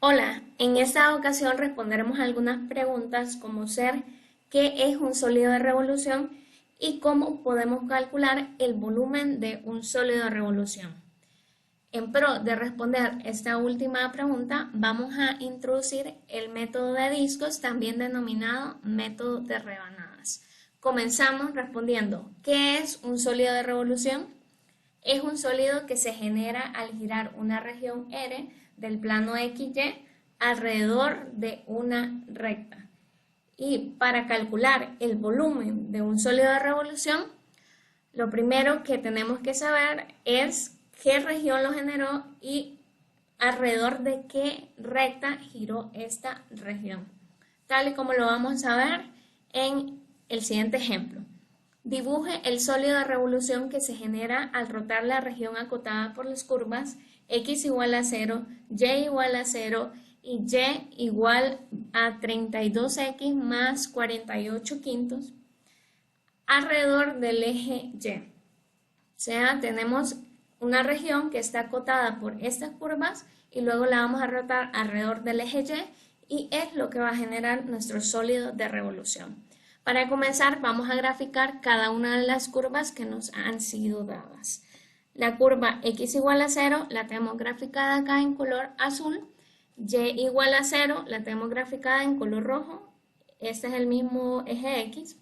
Hola, en esta ocasión responderemos algunas preguntas como ser qué es un sólido de revolución y cómo podemos calcular el volumen de un sólido de revolución. En pro de responder esta última pregunta, vamos a introducir el método de discos, también denominado método de rebanadas. Comenzamos respondiendo, ¿qué es un sólido de revolución? Es un sólido que se genera al girar una región R del plano XY alrededor de una recta. Y para calcular el volumen de un sólido de revolución, lo primero que tenemos que saber es qué región lo generó y alrededor de qué recta giró esta región, tal y como lo vamos a ver en el siguiente ejemplo. Dibuje el sólido de revolución que se genera al rotar la región acotada por las curvas x igual a 0, y igual a 0 y y igual a 32x más 48 quintos alrededor del eje Y. O sea, tenemos una región que está acotada por estas curvas y luego la vamos a rotar alrededor del eje Y es lo que va a generar nuestro sólido de revolución. Para comenzar, vamos a graficar cada una de las curvas que nos han sido dadas. La curva x igual a 0 la tenemos graficada acá en color azul, y igual a 0 la tenemos graficada en color rojo, este es el mismo eje x,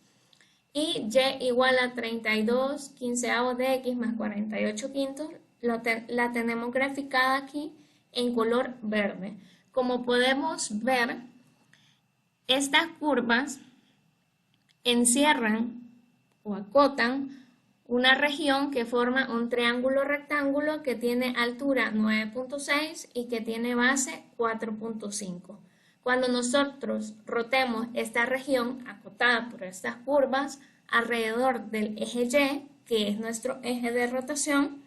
y y igual a 32 quinceavos de x más 48 quintos la tenemos graficada aquí en color verde. Como podemos ver, estas curvas encierran o acotan una región que forma un triángulo rectángulo que tiene altura 9.6 y que tiene base 4.5. Cuando nosotros rotemos esta región acotada por estas curvas alrededor del eje Y, que es nuestro eje de rotación,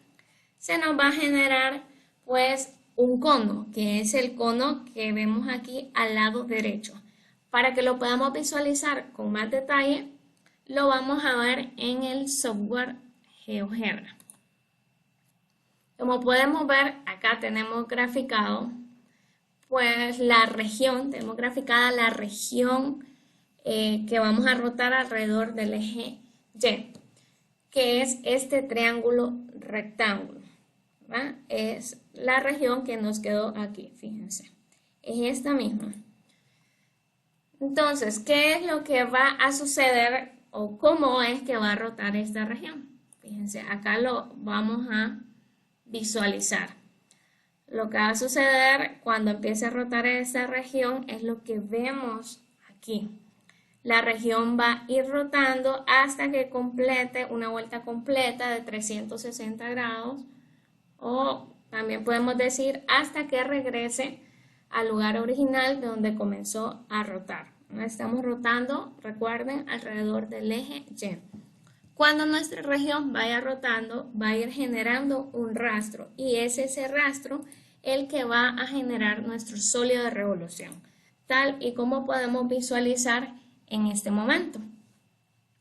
se nos va a generar pues un cono, que es el cono que vemos aquí al lado derecho. Para que lo podamos visualizar con más detalle, lo vamos a ver en el software GeoGebra. Como podemos ver, acá tenemos graficado pues la región, tenemos graficada la región que vamos a rotar alrededor del eje Y, que es este triángulo rectángulo, ¿verdad? Es la región que nos quedó aquí, fíjense, es esta misma. Entonces, ¿qué es lo que va a suceder o cómo es que va a rotar esta región? Fíjense, acá lo vamos a visualizar. Lo que va a suceder cuando empiece a rotar esta región es lo que vemos aquí. La región va a ir rotando hasta que complete una vuelta completa de 360 grados, o también podemos decir hasta que regrese al lugar original de donde comenzó a rotar. Estamos rotando, recuerden, alrededor del eje Y. Cuando nuestra región vaya rotando, va a ir generando un rastro y es ese rastro el que va a generar nuestro sólido de revolución, tal y como podemos visualizar en este momento.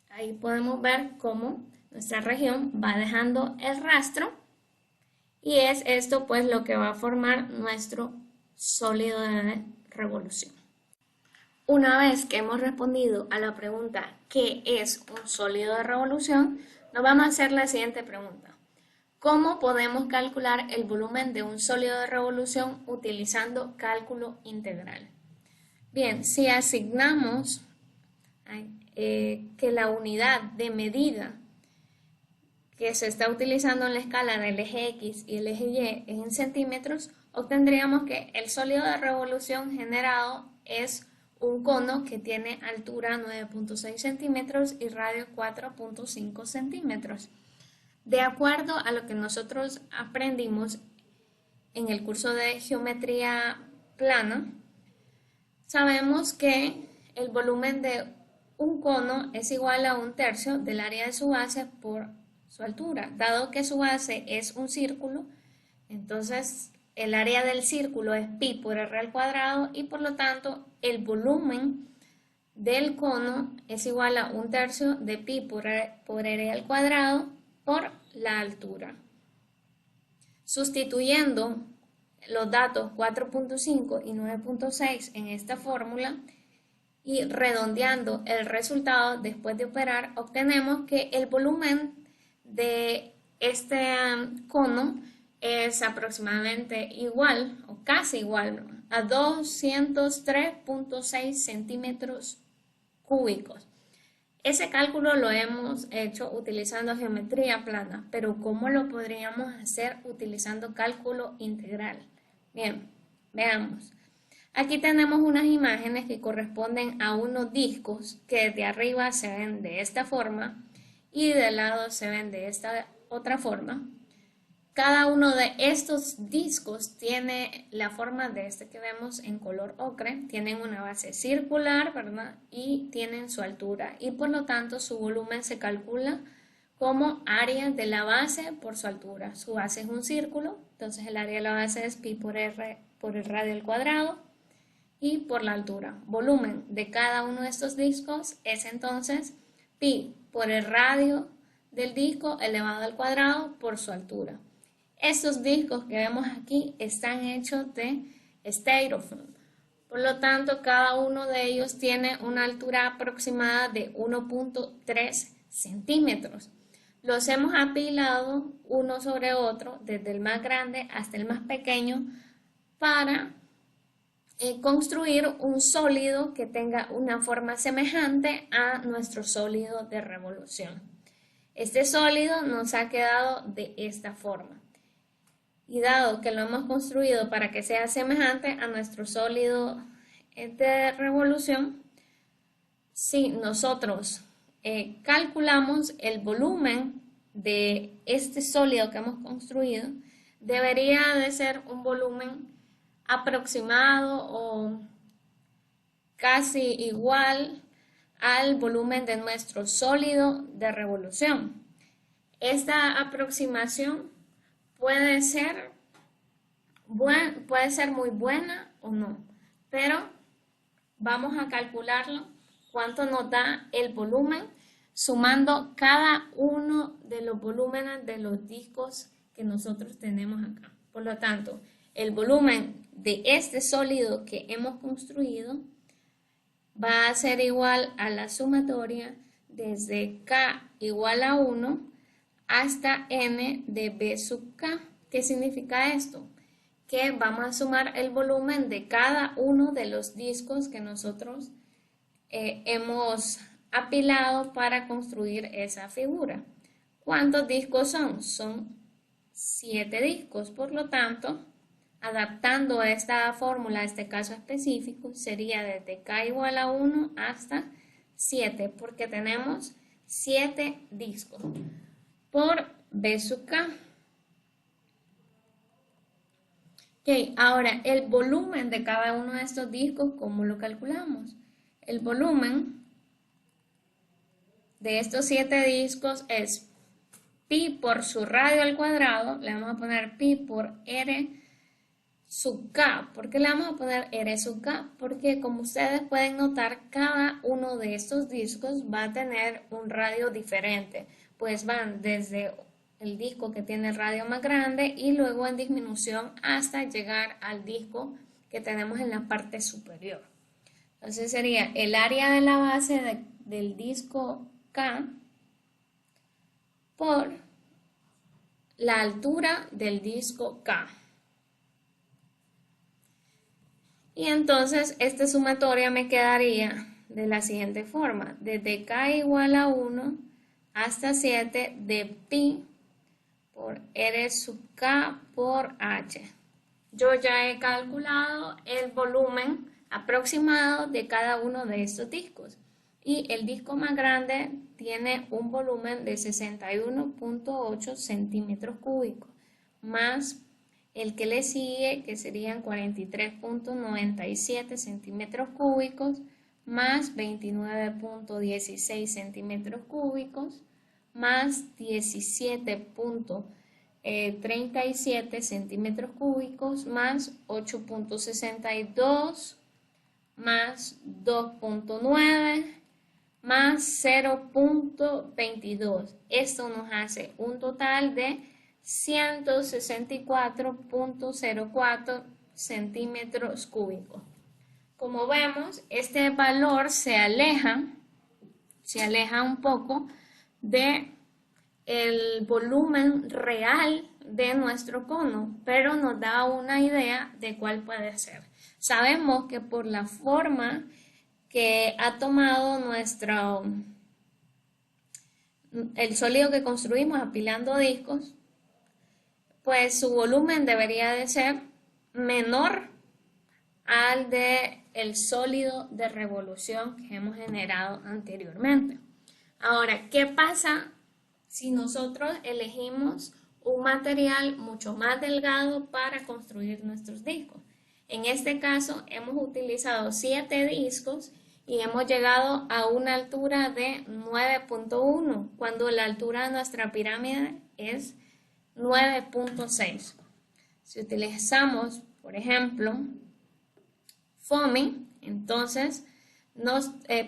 Ahí podemos ver cómo nuestra región va dejando el rastro y es esto pues lo que va a formar nuestro sólido de revolución. Una vez que hemos respondido a la pregunta ¿qué es un sólido de revolución?, nos vamos a hacer la siguiente pregunta. ¿Cómo podemos calcular el volumen de un sólido de revolución utilizando cálculo integral? Bien, si asignamos que la unidad de medida que se está utilizando en la escala del eje X y el eje Y es en centímetros, obtendríamos que el sólido de revolución generado es un cono que tiene altura 9.6 centímetros y radio 4.5 centímetros. De acuerdo a lo que nosotros aprendimos en el curso de geometría plana, sabemos que el volumen de un cono es igual a 1/3 del área de su base por su altura. Dado que su base es un círculo, entonces el área del círculo es pi por r al cuadrado y por lo tanto el volumen del cono es igual a 1/3 de pi por r al cuadrado por la altura. Sustituyendo los datos 4.5 y 9.6 en esta fórmula y redondeando el resultado después de operar, obtenemos que el volumen de este cono es aproximadamente igual o casi igual a 203.6 centímetros cúbicos. Ese cálculo lo hemos hecho utilizando geometría plana, pero ¿cómo lo podríamos hacer utilizando cálculo integral? Bien, veamos. Aquí tenemos unas imágenes que corresponden a unos discos que de arriba se ven de esta forma y de lado se ven de esta otra forma. Cada uno de estos discos tiene la forma de este que vemos en color ocre, tienen una base circular, ¿verdad? Y tienen su altura y por lo tanto su volumen se calcula como área de la base por su altura. Su base es un círculo, entonces el área de la base es pi por r por el radio al cuadrado y por la altura. Volumen de cada uno de estos discos es entonces pi por el radio del disco elevado al cuadrado por su altura. Estos discos que vemos aquí están hechos de styrofoam. Por lo tanto, cada uno de ellos tiene una altura aproximada de 1.3 centímetros. Los hemos apilado uno sobre otro, desde el más grande hasta el más pequeño, para construir un sólido que tenga una forma semejante a nuestro sólido de revolución. Este sólido nos ha quedado de esta forma. Y dado que lo hemos construido para que sea semejante a nuestro sólido de revolución, si nosotros calculamos el volumen de este sólido que hemos construido, debería de ser un volumen aproximado o casi igual al volumen de nuestro sólido de revolución. Esta aproximación puede ser muy buena o no, pero vamos a calcularlo cuánto nos da el volumen sumando cada uno de los volúmenes de los discos que nosotros tenemos acá. Por lo tanto, el volumen de este sólido que hemos construido va a ser igual a la sumatoria desde K igual a 1 hasta n de b sub k. ¿Qué significa esto? Que vamos a sumar el volumen de cada uno de los discos que nosotros hemos apilado para construir esa figura. ¿Cuántos discos son? Son 7 discos, por lo tanto, adaptando a esta fórmula, a este caso específico, sería desde k igual a 1 hasta 7, porque tenemos 7 discos por b sub k. Ok, ahora el volumen de cada uno de estos discos, ¿cómo lo calculamos? El volumen de estos 7 discos es pi por su radio al cuadrado, le vamos a poner pi por r sub k. ¿Por qué le vamos a poner r sub k? Porque como ustedes pueden notar, cada uno de estos discos va a tener un radio diferente, pues van desde el disco que tiene el radio más grande y luego en disminución hasta llegar al disco que tenemos en la parte superior. Entonces sería el área de la base del disco K por la altura del disco K. Y entonces esta sumatoria me quedaría de la siguiente forma, desde K igual a 1 hasta 7 de pi por r sub k por h. Yo ya he calculado el volumen aproximado de cada uno de estos discos y el disco más grande tiene un volumen de 61.8 centímetros cúbicos más el que le sigue, que serían 43.97 centímetros cúbicos más 29.16 centímetros cúbicos más 17.37 centímetros cúbicos más 8.62 más 2.9 más 0.22. Esto nos hace un total de 164.04 centímetros cúbicos. Como vemos, este valor se aleja un poco de el volumen real de nuestro cono, pero nos da una idea de cuál puede ser. Sabemos que por la forma que ha tomado el sólido que construimos apilando discos, pues su volumen debería de ser menor al del sólido de revolución que hemos generado anteriormente. Ahora, ¿qué pasa si nosotros elegimos un material mucho más delgado para construir nuestros discos? En este caso hemos utilizado 7 discos y hemos llegado a una altura de 9.1 cuando la altura de nuestra pirámide es 9.6. Si utilizamos, por ejemplo, foamy, entonces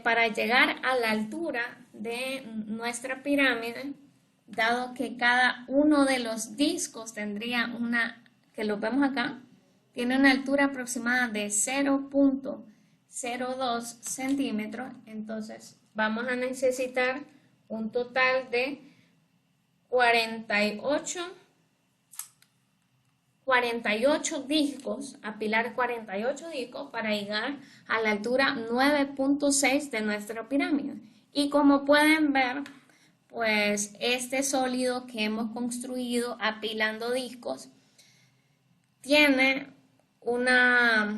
para llegar a la altura de nuestra pirámide, dado que cada uno de los discos tendría que lo vemos acá, tiene una altura aproximada de 0.02 centímetros, entonces vamos a necesitar un total de 48 discos, apilar 48 discos para llegar a la altura 9.6 de nuestra pirámide. Y como pueden ver, pues este sólido que hemos construido apilando discos tiene una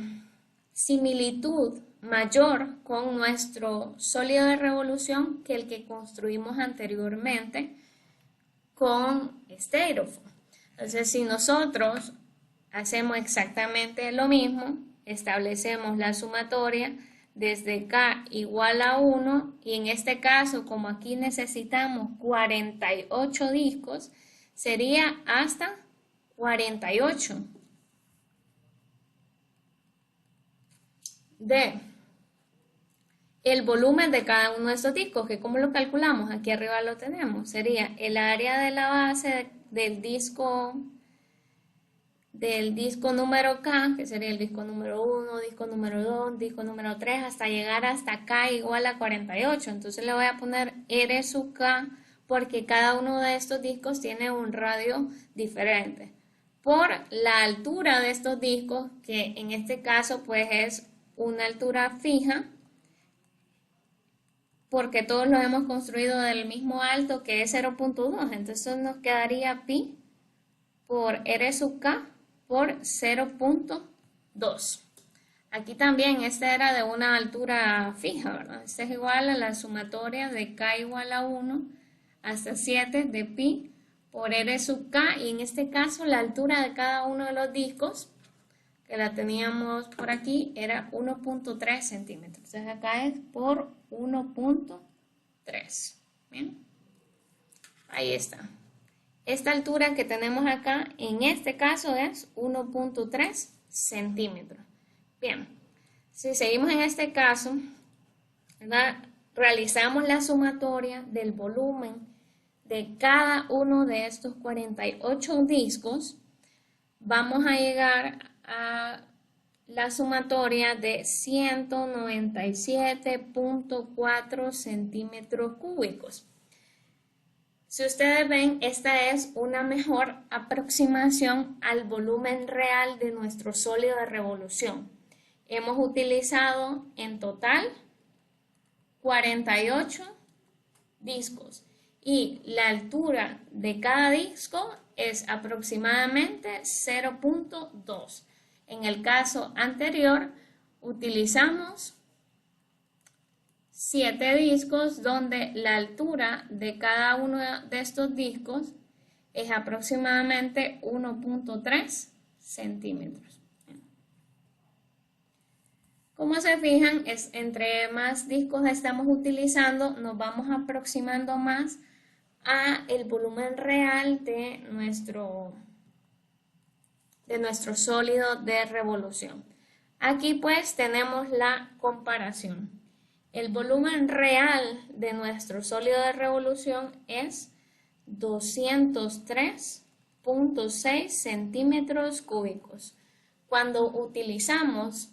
similitud mayor con nuestro sólido de revolución que el que construimos anteriormente con Styrofoam. Entonces, si nosotros hacemos exactamente lo mismo, establecemos la sumatoria desde K igual a 1 y en este caso, como aquí necesitamos 48 discos, sería hasta 48 de el volumen de cada uno de estos discos, que como lo calculamos, aquí arriba lo tenemos, sería el área de la base del disco número K, que sería el disco número 1, disco número 2, disco número 3, hasta llegar hasta K igual a 48. Entonces le voy a poner R sub K porque cada uno de estos discos tiene un radio diferente. Por la altura de estos discos, que en este caso pues es una altura fija, porque todos los hemos construido del mismo alto que es 0.2, entonces nos quedaría pi por R sub K por 0.2. Aquí también este era de una altura fija, ¿verdad? Este es igual a la sumatoria de K igual a 1 hasta 7 de pi por R sub K, y en este caso la altura de cada uno de los discos, que la teníamos por aquí, era 1.3 centímetros. Entonces acá es por 1.3. Bien, ahí está. Esta altura que tenemos acá, en este caso es 1.3 centímetros. Bien, si seguimos en este caso, ¿verdad? Realizamos la sumatoria del volumen de cada uno de estos 48 discos, vamos a llegar a la sumatoria de 197.4 centímetros cúbicos. Si ustedes ven, esta es una mejor aproximación al volumen real de nuestro sólido de revolución. Hemos utilizado en total 48 discos y la altura de cada disco es aproximadamente 0.2. En el caso anterior utilizamos 7 discos donde la altura de cada uno de estos discos es aproximadamente 1.3 centímetros. Como se fijan, entre más discos estamos utilizando, nos vamos aproximando más a el volumen real de nuestro sólido de revolución. Aquí pues tenemos la comparación. El volumen real de nuestro sólido de revolución es 203 2.6 centímetros cúbicos. Cuando utilizamos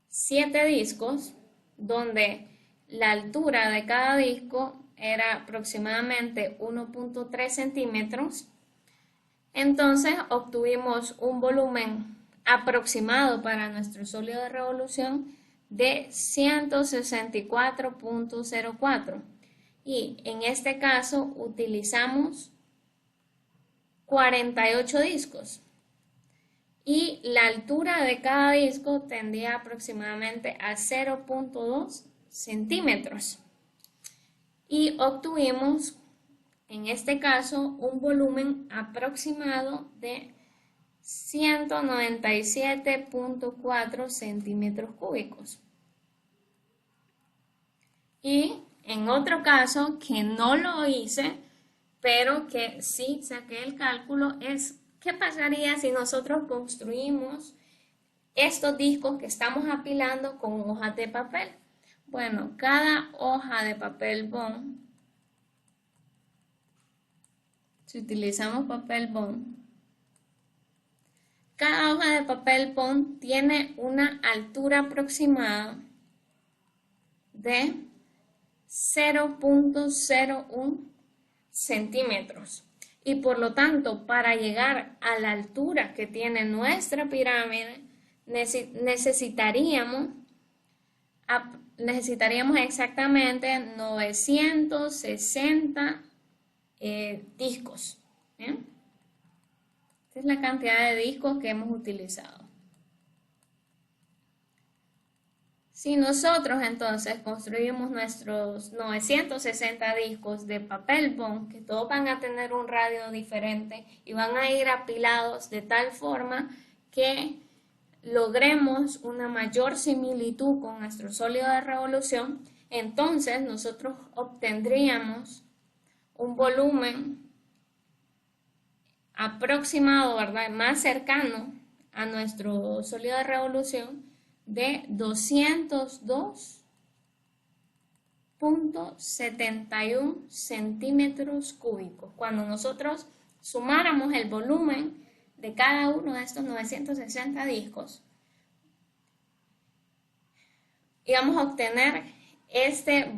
7 discos, donde la altura de cada disco era aproximadamente 1.3 centímetros, entonces obtuvimos un volumen aproximado para nuestro sólido de revolución de 164.04 y en este caso utilizamos 48 discos y la altura de cada disco tendía aproximadamente a 0.2 centímetros y obtuvimos en este caso un volumen aproximado de 197.4 centímetros cúbicos. Y en otro caso que no lo hice, pero que sí saqué el cálculo, es ¿qué pasaría si nosotros construimos estos discos que estamos apilando con hojas de papel? Bueno, cada hoja de papel bond, si utilizamos papel bond, cada hoja de papel bond tiene una altura aproximada de 0.01 centímetros. Y por lo tanto, para llegar a la altura que tiene nuestra pirámide, necesitaríamos exactamente 960 discos. ¿Bien? Esta es la cantidad de discos que hemos utilizado. Si nosotros entonces construimos nuestros 960 discos de papel bond, que todos van a tener un radio diferente y van a ir apilados de tal forma que logremos una mayor similitud con nuestro sólido de revolución, entonces nosotros obtendríamos un volumen aproximado, ¿verdad?, más cercano a nuestro sólido de revolución de 202.71 centímetros cúbicos. Cuando nosotros sumáramos el volumen de cada uno de estos 960 discos, íbamos a obtener este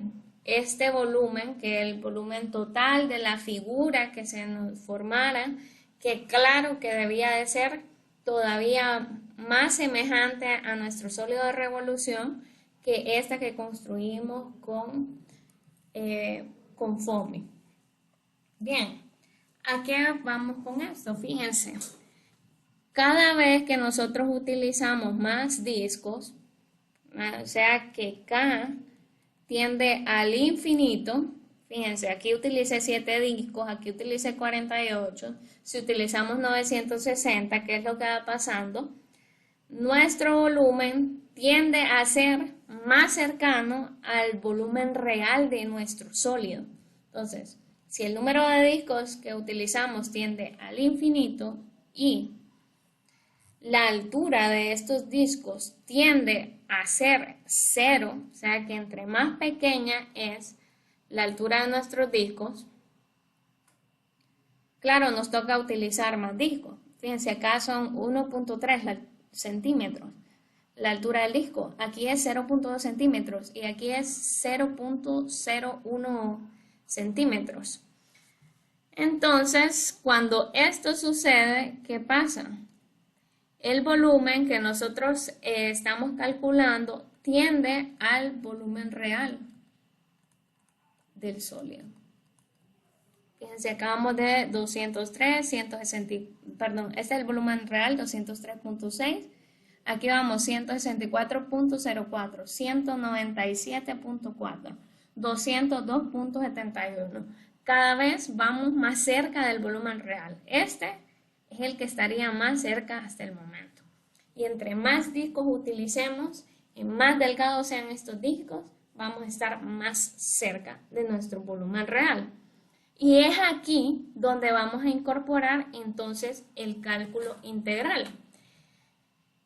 volumen, que es el volumen total de la figura que se nos formara, que claro que debía de ser todavía más semejante a nuestro sólido de revolución que esta que construimos con FOAMI. Bien, ¿a qué vamos con esto? Fíjense, cada vez que nosotros utilizamos más discos, o sea que K tiende al infinito. Fíjense, aquí utilicé 7 discos, aquí utilicé 48. Si utilizamos 960, ¿qué es lo que va pasando? Nuestro volumen tiende a ser más cercano al volumen real de nuestro sólido. Entonces, si el número de discos que utilizamos tiende al infinito y la altura de estos discos tiende a ser 0, o sea que entre más pequeña es la altura de nuestros discos, claro, nos toca utilizar más discos. Fíjense, acá son 1.3 centímetros la altura del disco. Aquí es 0.2 centímetros y aquí es 0.01 centímetros. Entonces, cuando esto sucede, ¿qué pasa? El volumen que nosotros estamos calculando tiende al volumen real del sólido. Fíjense, acabamos de 203, 160, perdón, este es el volumen real, 203.6. Aquí vamos 164.04, 197.4, 202.71. Cada vez vamos más cerca del volumen real. Este es el que estaría más cerca hasta el momento. Y entre más discos utilicemos y más delgados sean estos discos, vamos a estar más cerca de nuestro volumen real. Y es aquí donde vamos a incorporar entonces el cálculo integral.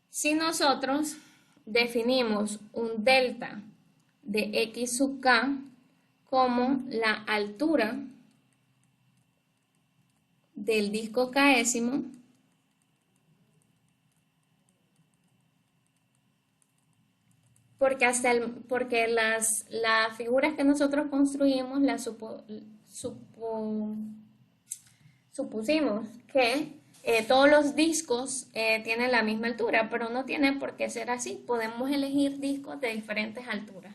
Si nosotros definimos un delta de x sub k como la altura del disco Késimo porque las figuras que nosotros construimos las supusimos que todos los discos tienen la misma altura, pero no tiene por qué ser así. Podemos elegir discos de diferentes alturas.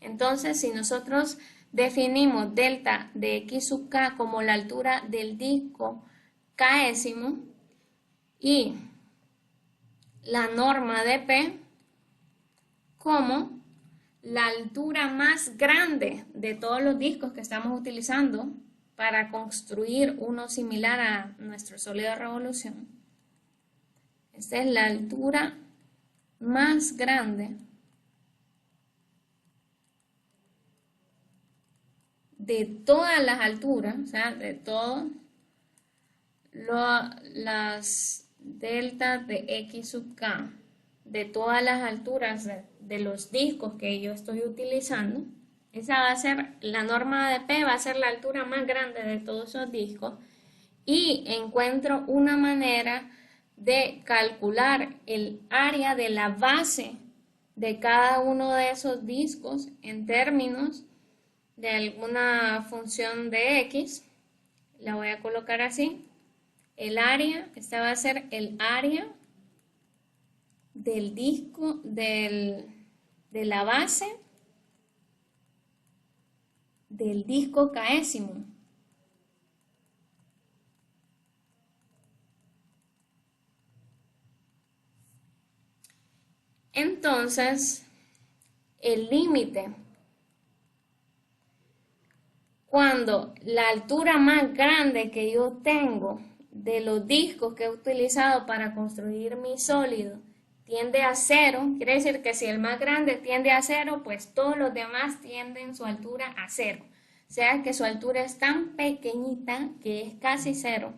Entonces, si nosotros definimos delta de x sub k como la altura del disco késimo y la norma de P como la altura más grande de todos los discos que estamos utilizando para construir uno similar a nuestro sólido de revolución. Esta es la altura más grande de todas las alturas, o sea, de todas las deltas de x sub k, de todas las alturas de los discos que yo estoy utilizando. Esa va a ser, la norma de P va a ser la altura más grande de todos esos discos, y encuentro una manera de calcular el área de la base de cada uno de esos discos en términos de alguna función de x. La voy a colocar así. El área, esta va a ser el área del disco, de la base del disco késimo. Entonces, el límite, cuando la altura más grande que yo tengo de los discos que he utilizado para construir mi sólido tiende a 0, quiere decir que si el más grande tiende a 0, pues todos los demás tienden su altura a 0. O sea que su altura es tan pequeñita que es casi 0.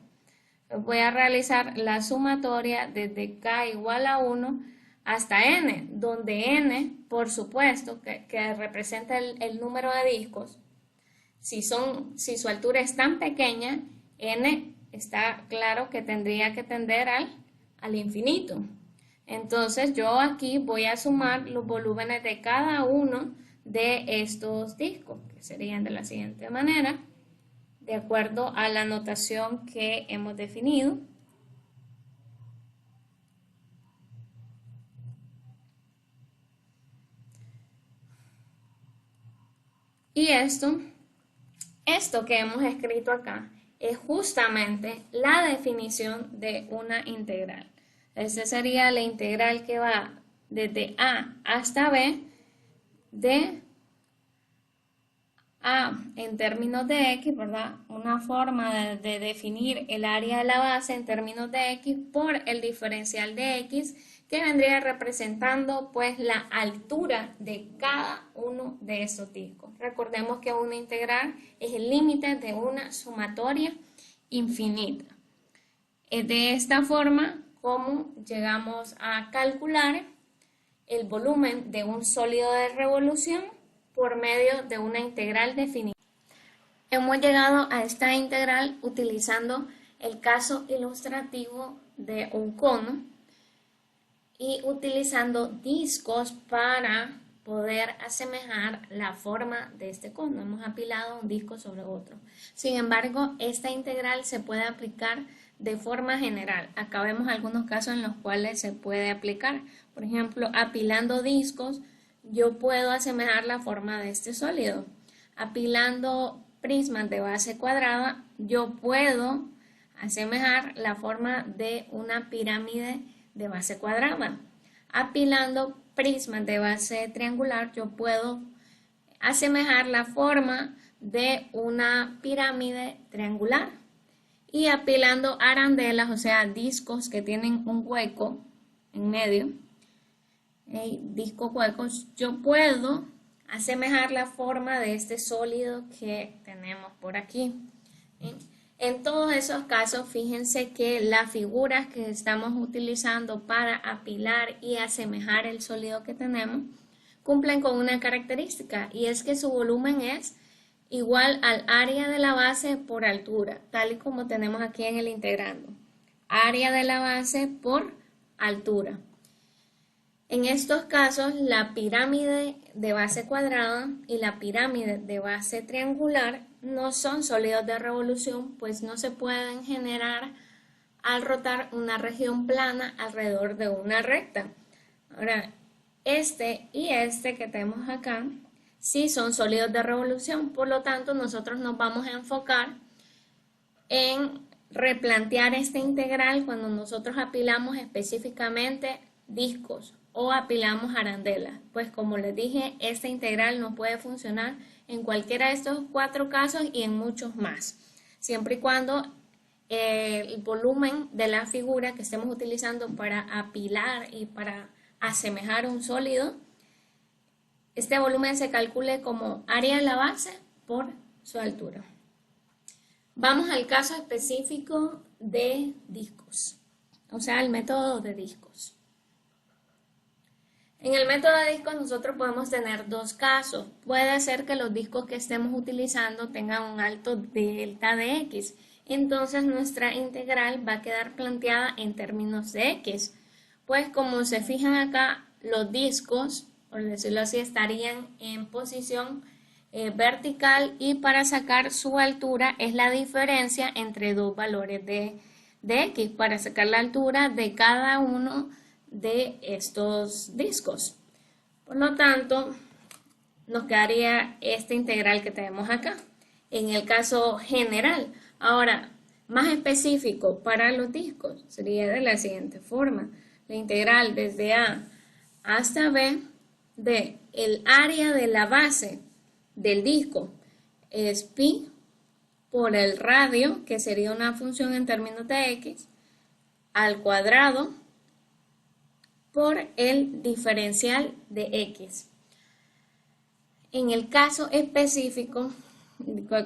Voy a realizar la sumatoria desde k igual a 1 hasta n, donde n, por supuesto, que representa el número de discos. Si su altura es tan pequeña, n está claro que tendría que tender al infinito. Entonces yo aquí voy a sumar los volúmenes de cada uno de estos discos, que serían de la siguiente manera, de acuerdo a la notación que hemos definido. Y esto que hemos escrito acá es justamente la definición de una integral. Esta sería la integral que va desde A hasta B de A en términos de X, ¿verdad? Una forma de definir el área de la base en términos de X por el diferencial de X, que vendría representando pues la altura de cada uno de esos discos. Recordemos que una integral es el límite de una sumatoria infinita. Es de esta forma como llegamos a calcular el volumen de un sólido de revolución por medio de una integral definida. Hemos llegado a esta integral utilizando el caso ilustrativo de un cono y utilizando discos para poder asemejar la forma de este cono. Hemos apilado un disco sobre otro. Sin embargo, esta integral se puede aplicar de forma general. Acá vemos algunos casos en los cuales se puede aplicar. Por ejemplo, apilando discos, yo puedo asemejar la forma de este sólido. Apilando prismas de base cuadrada, yo puedo asemejar la forma de una pirámide de base cuadrada. Apilando prismas de base triangular, yo puedo asemejar la forma de una pirámide triangular. Y apilando arandelas, o sea, discos que tienen un hueco en medio, discos huecos, yo puedo asemejar la forma de este sólido que tenemos por aquí. En todos esos casos, fíjense que las figuras que estamos utilizando para apilar y asemejar el sólido que tenemos cumplen con una característica, y es que su volumen es igual al área de la base por altura, tal y como tenemos aquí en el integrando. Área de la base por altura. En estos casos, la pirámide de base cuadrada y la pirámide de base triangular no son sólidos de revolución, pues no se pueden generar al rotar una región plana alrededor de una recta. Ahora, este y este que tenemos acá sí son sólidos de revolución, por lo tanto nosotros nos vamos a enfocar en replantear esta integral cuando nosotros apilamos específicamente discos o apilamos arandelas. Pues como les dije, esta integral no puede funcionar en cualquiera de estos 4 casos y en muchos más, siempre y cuando el volumen de la figura que estemos utilizando para apilar y para asemejar un sólido, este volumen se calcule como área de la base por su altura. Vamos al caso específico de discos, o sea, el método de discos. En el método de discos nosotros podemos tener 2 casos. Puede ser que los discos que estemos utilizando tengan un alto delta de x. Entonces nuestra integral va a quedar planteada en términos de x. Pues como se fijan acá, los discos, por decirlo así, estarían en posición vertical y para sacar su altura es la diferencia entre 2 valores de x, para sacar la altura de cada uno de estos discos. Por lo tanto, nos quedaría esta integral que tenemos acá, en el caso general. Ahora, más específico para los discos, sería de la siguiente forma. La integral desde A hasta B de el área de la base del disco es pi por el radio, que sería una función en términos de x, al cuadrado por el diferencial de x. En el caso específico,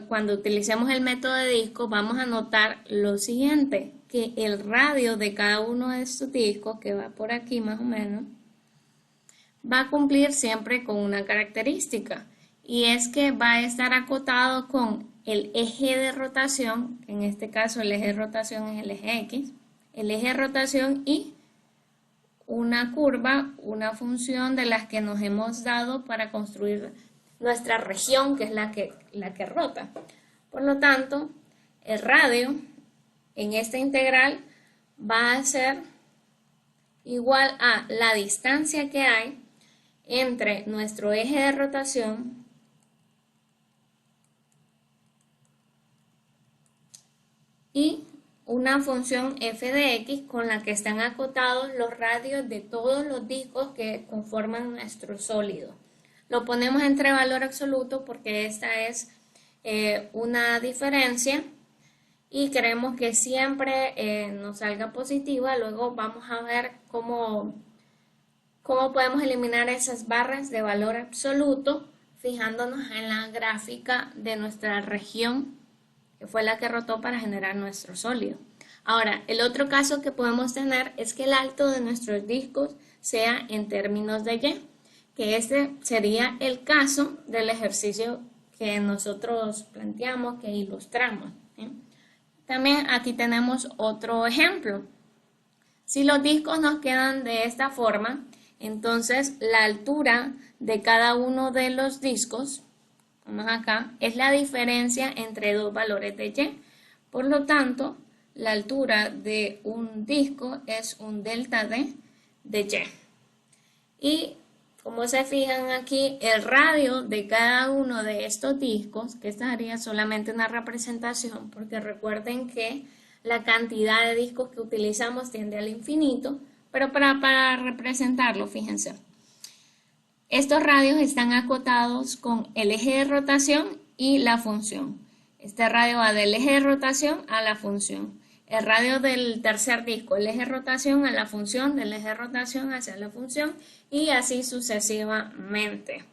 cuando utilicemos el método de disco, vamos a notar lo siguiente, que el radio de cada uno de estos discos, que va por aquí más o menos, va a cumplir siempre con una característica, y es que va a estar acotado con el eje de rotación, en este caso el eje de rotación es el eje x, el eje de rotación y una curva, una función de las que nos hemos dado para construir nuestra región, que es la que rota. Por lo tanto, el radio en esta integral va a ser igual a la distancia que hay entre nuestro eje de rotación y una función f de x con la que están acotados los radios de todos los discos que conforman nuestro sólido. Lo ponemos entre valor absoluto porque esta es una diferencia y queremos que siempre nos salga positiva. Luego vamos a ver cómo podemos eliminar esas barras de valor absoluto fijándonos en la gráfica de nuestra región, que fue la que rotó para generar nuestro sólido. Ahora, el otro caso que podemos tener es que el alto de nuestros discos sea en términos de y, que este sería el caso del ejercicio que nosotros planteamos, que ilustramos, ¿sí? También aquí tenemos otro ejemplo. Si los discos nos quedan de esta forma, entonces la altura de cada uno de los discos, vamos acá, es la diferencia entre 2 valores de y. Por lo tanto, la altura de un disco es un delta de y. Y como se fijan aquí, el radio de cada uno de estos discos, que esta sería solamente una representación, porque recuerden que la cantidad de discos que utilizamos tiende al infinito, pero para representarlo, fíjense, estos radios están acotados con el eje de rotación y la función. Este radio va del eje de rotación a la función. El radio del tercer disco, el eje de rotación a la función, del eje de rotación hacia la función y así sucesivamente.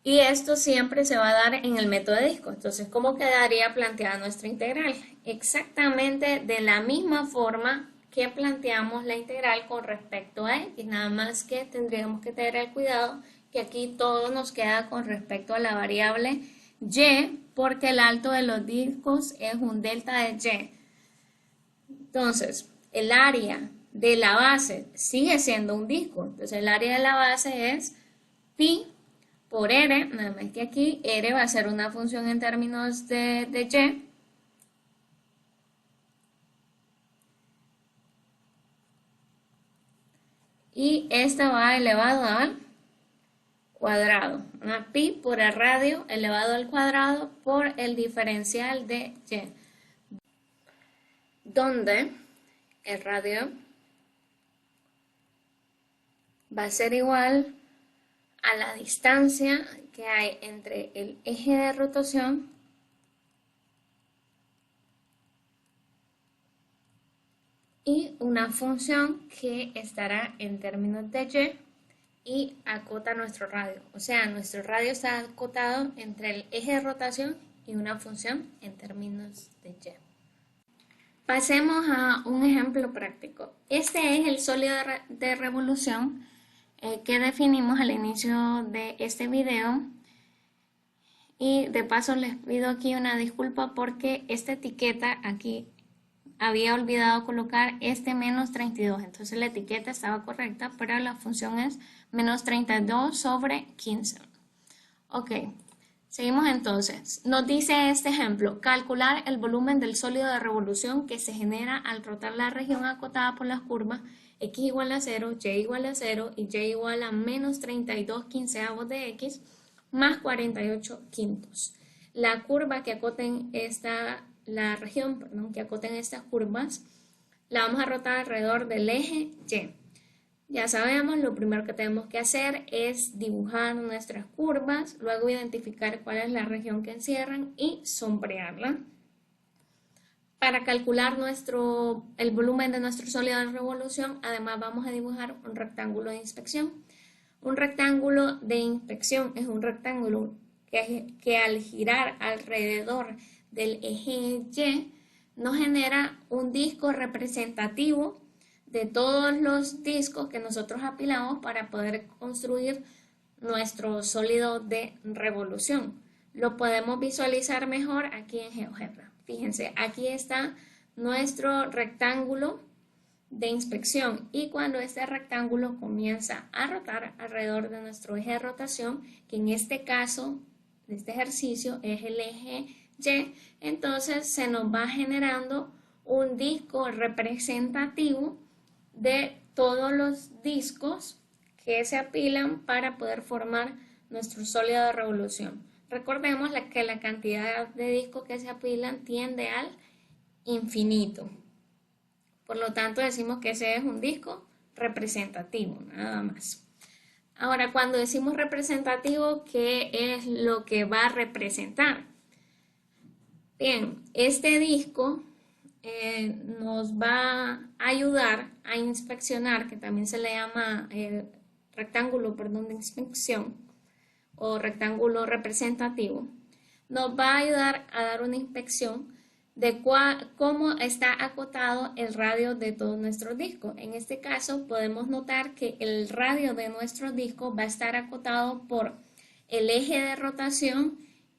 Y esto siempre se va a dar en el método de disco. Entonces, ¿cómo quedaría planteada nuestra integral? Exactamente de la misma forma que planteamos la integral con respecto a x, nada más que tendríamos que tener el cuidado que aquí todo nos queda con respecto a la variable Y porque el alto de los discos es un delta de Y. Entonces, el área de la base sigue siendo un disco. Entonces, el área de la base es pi por r, nada más que aquí r va a ser una función en términos de y. Y esta va elevado al cuadrado. Pi por el radio elevado al cuadrado por el diferencial de y. Donde el radio va a ser igual a la distancia que hay entre el eje de rotación y una función que estará en términos de y acota nuestro radio. O sea, nuestro radio está acotado entre el eje de rotación y una función en términos de y. Pasemos a un ejemplo práctico. Este es el sólido de revolución que definimos al inicio de este video. Y de paso les pido aquí una disculpa porque esta etiqueta aquí había olvidado colocar este menos 32. Entonces la etiqueta estaba correcta, pero la función es menos 32 sobre 15. Ok, seguimos entonces. Nos dice este ejemplo, calcular el volumen del sólido de revolución que se genera al rotar la región acotada por las curvas x igual a 0, y igual a 0 y y igual a menos 32 quinceavos de x más 48 quintos. La curva que acoten la región que acoten estas curvas, la vamos a rotar alrededor del eje Y. Ya sabemos, lo primero que tenemos que hacer es dibujar nuestras curvas, luego identificar cuál es la región que encierran y sombrearla. Para calcular el volumen de nuestro sólido de revolución, además vamos a dibujar un rectángulo de inspección. Un rectángulo de inspección es un rectángulo que al girar alrededor del eje Y nos genera un disco representativo de todos los discos que nosotros apilamos para poder construir nuestro sólido de revolución. Lo podemos visualizar mejor aquí en GeoGebra. Fíjense, aquí está nuestro rectángulo de inspección y cuando este rectángulo comienza a rotar alrededor de nuestro eje de rotación, que en este caso, de este ejercicio, es el eje Y, entonces se nos va generando un disco representativo de todos los discos que se apilan para poder formar nuestro sólido de revolución. Recordemos que la cantidad de discos que se apilan tiende al infinito. Por lo tanto, decimos que ese es un disco representativo, nada más. Ahora, cuando decimos representativo, ¿qué es lo que va a representar? Bien, este disco nos va a ayudar a inspeccionar, que también se le llama rectángulo, de inspección o rectángulo representativo, nos va a ayudar a dar una inspección de cómo está acotado el radio de todos nuestros discos. En este caso podemos notar que el radio de nuestros discos va a estar acotado por el eje de rotación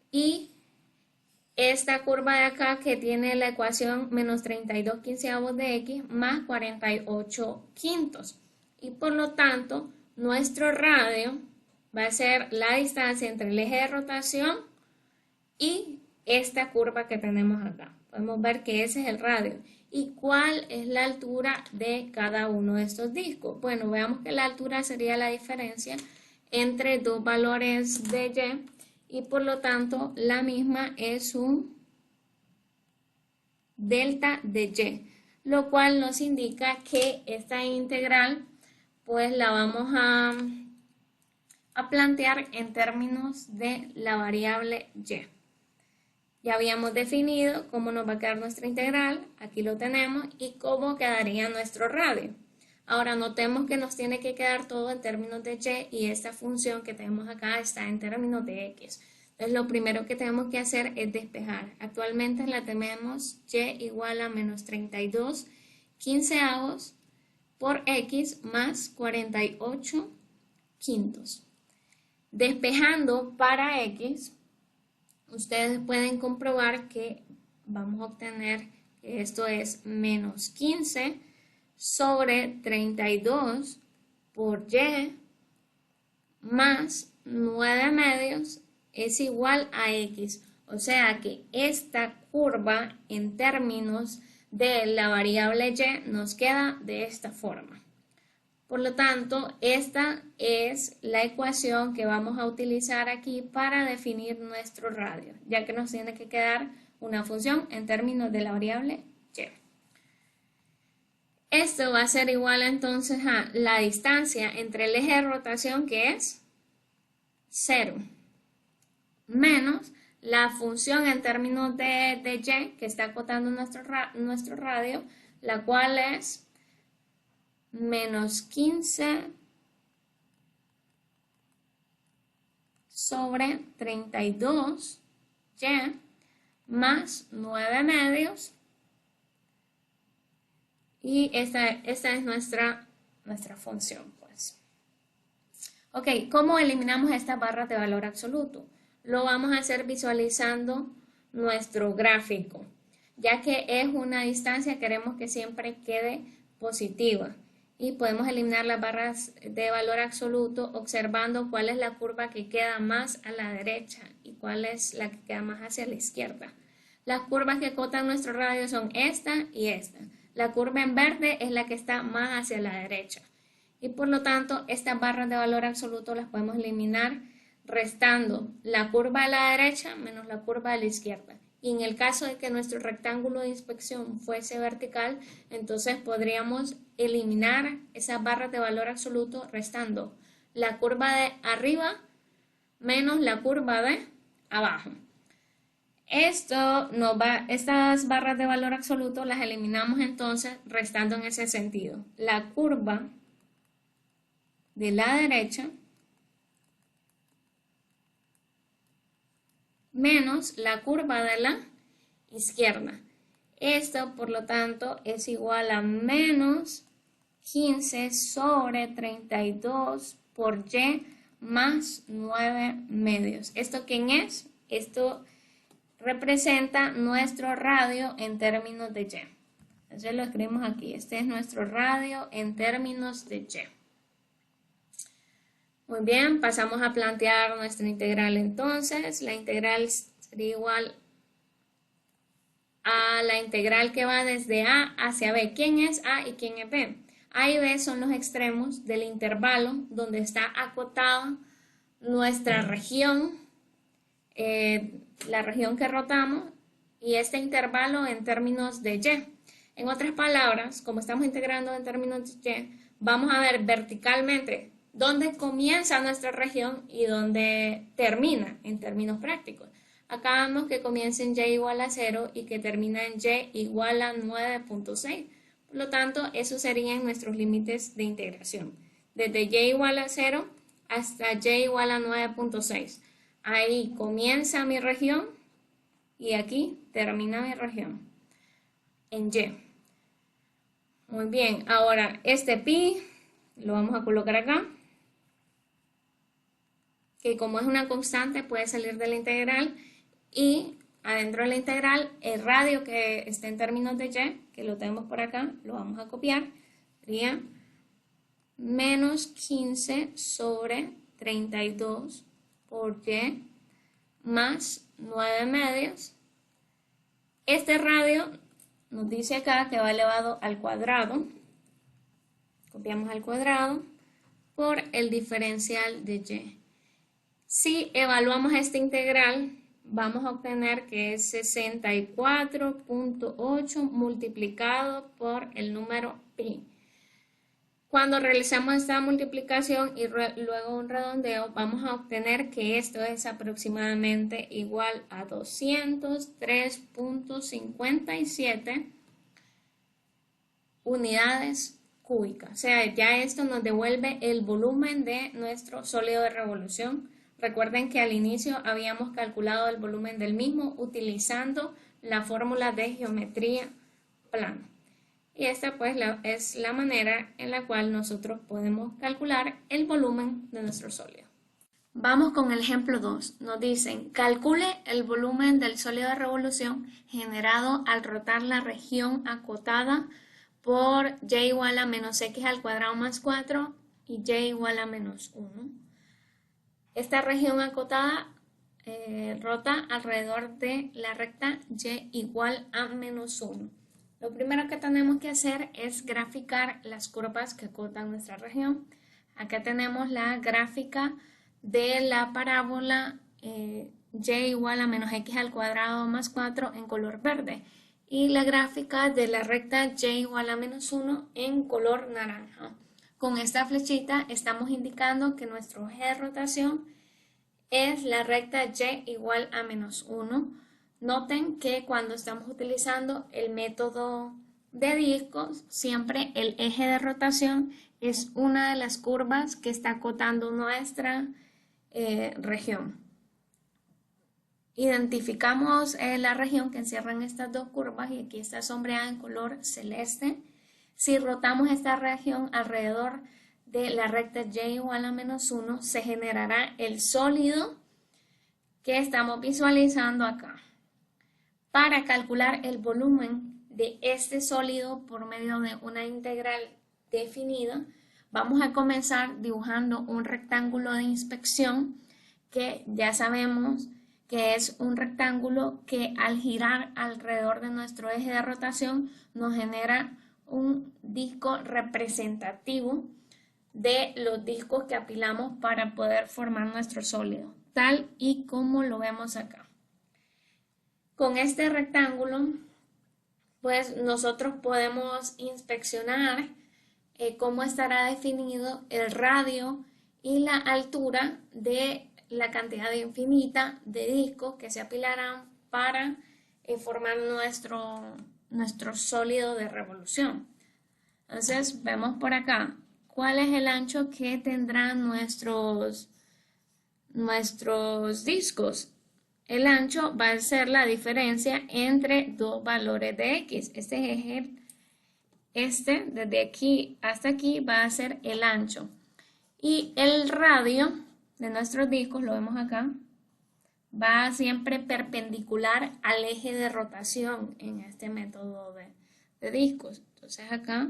y esta curva de acá que tiene la ecuación menos 32 quinceavos de x más 48 quintos. Y por lo tanto, nuestro radio va a ser la distancia entre el eje de rotación y esta curva que tenemos acá. Podemos ver que ese es el radio. ¿Y cuál es la altura de cada uno de estos discos? Bueno, veamos que la altura sería la diferencia entre dos valores de y por lo tanto la misma es un delta de y, lo cual nos indica que esta integral pues la vamos a plantear en términos de la variable y. Ya habíamos definido cómo nos va a quedar nuestra integral, aquí lo tenemos, y cómo quedaría nuestro radio. Ahora notemos que nos tiene que quedar todo en términos de y esta función que tenemos acá está en términos de x. Entonces lo primero que tenemos que hacer es despejar. Actualmente la tenemos y igual a menos 32 quinceavos por x más 48 quintos. Despejando para x, ustedes pueden comprobar que vamos a obtener que esto es menos 15 sobre 32 por y más 9 medios es igual a x. O sea que esta curva en términos de la variable y nos queda de esta forma. Por lo tanto, esta es la ecuación que vamos a utilizar aquí para definir nuestro radio, ya que nos tiene que quedar una función en términos de la variable y. Esto va a ser igual entonces a la distancia entre el eje de rotación, que es 0, menos la función en términos de y, que está acotando nuestro radio, la cual es menos 15 sobre 32 y más 9 medios. Y esta es nuestra función, pues. Ok, ¿cómo eliminamos estas barras de valor absoluto? Lo vamos a hacer visualizando nuestro gráfico. Ya que es una distancia, queremos que siempre quede positiva. Y podemos eliminar las barras de valor absoluto observando cuál es la curva que queda más a la derecha y cuál es la que queda más hacia la izquierda. Las curvas que acotan nuestro radio son esta y esta. La curva en verde es la que está más hacia la derecha. Y por lo tanto, estas barras de valor absoluto las podemos eliminar restando la curva a la derecha menos la curva a la izquierda. Y en el caso de que nuestro rectángulo de inspección fuese vertical, entonces podríamos eliminar esas barras de valor absoluto restando la curva de arriba menos la curva de abajo. Estas barras de valor absoluto las eliminamos entonces restando en ese sentido. La curva de la derecha menos la curva de la izquierda. Esto, por lo tanto, es igual a menos 15 sobre 32 por y más 9 medios. ¿Esto quién es? Esto representa nuestro radio en términos de y. Entonces lo escribimos aquí. Este es nuestro radio en términos de y. Muy bien, pasamos a plantear nuestra integral entonces. La integral sería igual a la integral que va desde A hacia B. ¿Quién es A y quién es B? A y B son los extremos del intervalo donde está acotada nuestra región, la región que rotamos, y este intervalo en términos de y. En otras palabras, como estamos integrando en términos de y, vamos a ver verticalmente dónde comienza nuestra región y dónde termina en términos prácticos. Acá vemos que comienza en y igual a 0 y que termina en y igual a 9.6. Por lo tanto, esos serían nuestros límites de integración. Desde y igual a 0 hasta y igual a 9.6. Ahí comienza mi región y aquí termina mi región en y. Muy bien, ahora este pi lo vamos a colocar acá, que como es una constante puede salir de la integral, y adentro de la integral el radio que está en términos de y, que lo tenemos por acá, lo vamos a copiar, sería menos 15 sobre 32 por y más 9 medios. Este radio nos dice acá que va elevado al cuadrado, copiamos al cuadrado, por el diferencial de y. Si evaluamos esta integral, vamos a obtener que es 64.8 multiplicado por el número pi. Cuando realizamos esta multiplicación y luego un redondeo, vamos a obtener que esto es aproximadamente igual a 203.57 unidades cúbicas. O sea, ya esto nos devuelve el volumen de nuestro sólido de revolución. Recuerden que al inicio habíamos calculado el volumen del mismo utilizando la fórmula de geometría plana. Y esta pues es la manera en la cual nosotros podemos calcular el volumen de nuestro sólido. Vamos con el ejemplo 2. Nos dicen, calcule el volumen del sólido de revolución generado al rotar la región acotada por y igual a menos x al cuadrado más 4 y y igual a menos 1. Esta región acotada rota alrededor de la recta y igual a menos 1. Lo primero que tenemos que hacer es graficar las curvas que acotan nuestra región. Acá tenemos la gráfica de la parábola y igual a menos x al cuadrado más 4 en color verde y la gráfica de la recta y igual a menos 1 en color naranja. Con esta flechita estamos indicando que nuestro eje de rotación es la recta y igual a menos 1. Noten que cuando estamos utilizando el método de discos, siempre el eje de rotación es una de las curvas que está acotando nuestra región. Identificamos la región que encierran estas dos curvas y aquí está sombreada en color celeste. Si rotamos esta región alrededor de la recta y igual a menos 1, se generará el sólido que estamos visualizando acá. Para calcular el volumen de este sólido por medio de una integral definida, vamos a comenzar dibujando un rectángulo de inspección que ya sabemos que es un rectángulo que al girar alrededor de nuestro eje de rotación nos genera un disco representativo de los discos que apilamos para poder formar nuestro sólido, tal y como lo vemos acá. Con este rectángulo, pues nosotros podemos inspeccionar cómo estará definido el radio y la altura de la cantidad infinita de discos que se apilarán para formar nuestro sólido de revolución. Entonces vemos por acá cuál es el ancho que tendrán nuestros discos. El ancho va a ser la diferencia entre dos valores de x. Este eje, desde aquí hasta aquí va a ser el ancho. Y el radio de nuestros discos, lo vemos acá, va siempre perpendicular al eje de rotación en este método de discos. Entonces acá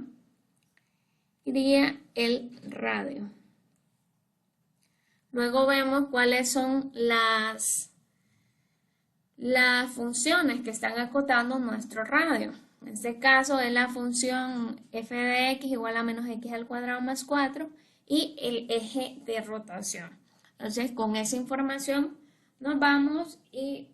iría el radio. Luego vemos cuáles son las funciones que están acotando nuestro radio. En este caso es la función f de x igual a menos x al cuadrado más 4 y el eje de rotación. Entonces con esa información nos vamos y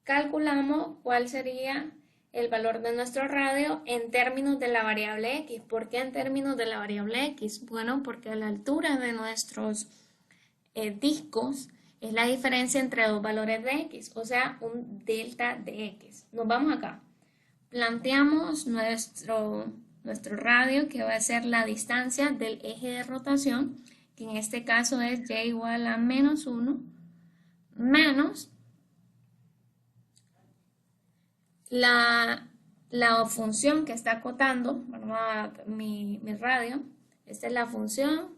calculamos cuál sería el valor de nuestro radio en términos de la variable x. ¿Por qué en términos de la variable x? Bueno, porque la altura de nuestros discos es la diferencia entre dos valores de x, o sea, un delta de x. Nos vamos acá. Planteamos nuestro radio, que va a ser la distancia del eje de rotación, que en este caso es y igual a menos 1, menos la función que está acotando, mi radio. Esta es la función